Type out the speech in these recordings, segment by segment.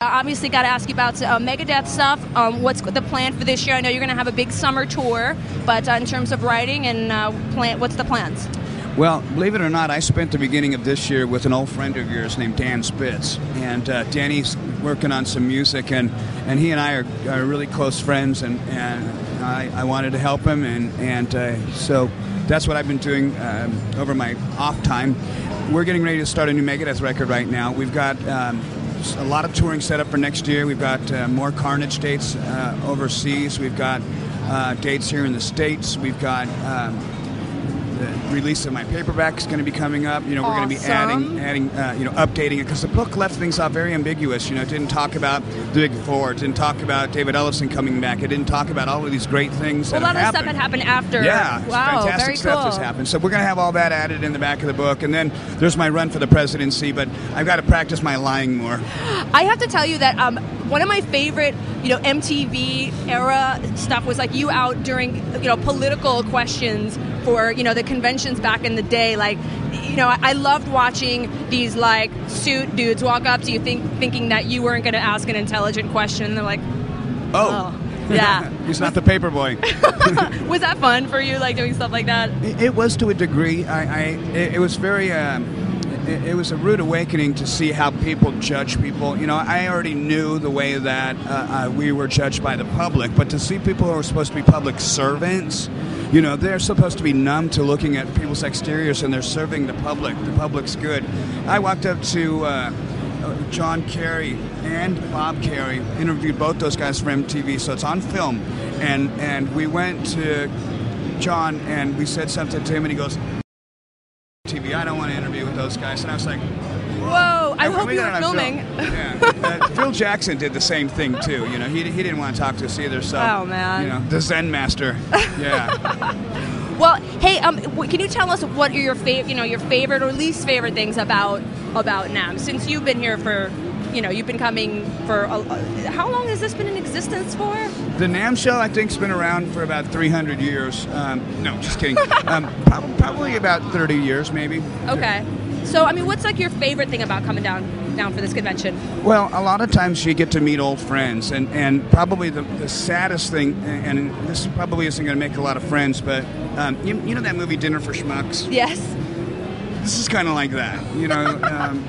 Obviously, got to ask you about Megadeth stuff. What's the plan for this year? I know you're going to have a big summer tour, but in terms of writing and what's the plans? Well, believe it or not, I spent the beginning of this year with an old friend of yours named Dan Spitz, and Danny's working on some music, and he and I are really close friends, and I wanted to help him, and so that's what I've been doing over my off time. We're getting ready to start a new Megadeth record right now. We've got a lot of touring set up for next year. We've got more Carnage dates overseas. We've got dates here in the States. We've got the release of my paperback is going to be coming up. You know, we're going to be adding, updating it, because the book left things off very ambiguous. You know, it didn't talk about the Big Four. It didn't talk about David Ellefson coming back. It didn't talk about all of these great things that have happened. A lot of stuff that happened after. Yeah, wow, fantastic very stuff cool. has happened. So we're going to have all that added in the back of the book, and then there's my run for the presidency. But I've got to practice my lying more. I have to tell you that one of my favorite, MTV era stuff was like you out during, political questions for, the conventions back in the day. Like, I loved watching these like suit dudes walk up to you thinking that you weren't going to ask an intelligent question. And they're like, oh. Yeah. He's not the paper boy. Was that fun for you, like doing stuff like that? It was to a degree. It was very... It was a rude awakening to see how people judge people. I already knew the way that we were judged by the public, but to see people who are supposed to be public servants, they're supposed to be numb to looking at people's exteriors, and they're serving the public. The public's good. I walked up to John Kerry and Bob Kerry, interviewed both those guys for MTV, so it's on film, and we went to John and we said something to him, and he goes, TV, I don't want to interview with those guys. And I was like, whoa, I hope you were filming. Yeah. Phil Jackson did the same thing too. He didn't want to talk to us either. So, oh man, the Zen master. Yeah. Well, hey, can you tell us what are your favorite or least favorite things about NAMM, since you've been here for, you've been coming for how long has this been in existence for? The NAMM show, I think, has been around for about 300 years. No, just kidding. Probably about 30 years, maybe. Okay. So, what's like your favorite thing about coming down for this convention? Well, a lot of times you get to meet old friends, and probably the saddest thing, and this probably isn't going to make a lot of friends, but you know that movie Dinner for Schmucks? Yes. This is kind of like that.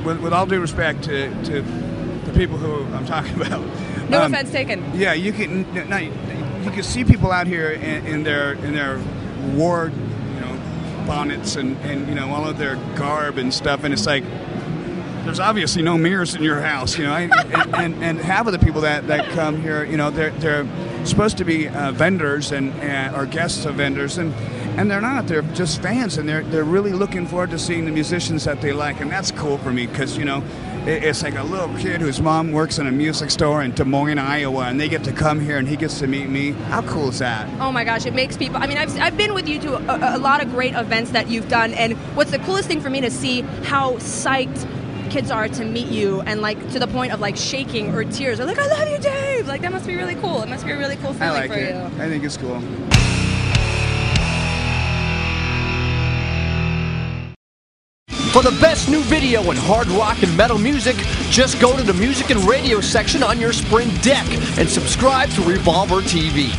With all due respect to the people who I'm talking about. No offense taken. Yeah, you can see people out here in their war, bonnets and all of their garb and stuff, and it's like there's obviously no mirrors in your house, and half of the people that come here, they're supposed to be vendors or guests of vendors, and they're not. They're just fans, and they're really looking forward to seeing the musicians that they like, and that's cool for me because it's like a little kid whose mom works in a music store in Des Moines, Iowa, and they get to come here and he gets to meet me. How cool is that? Oh my gosh, it makes people... I've been with you to a lot of great events that you've done, and what's the coolest thing for me to see how psyched kids are to meet you, and like to the point of like shaking or tears. They're like, I love you, Dave! Like, that must be really cool. It must be a really cool feeling for you. I think it's cool. For the best new video in hard rock and metal music, just go to the music and radio section on your Sprint deck and subscribe to Revolver TV.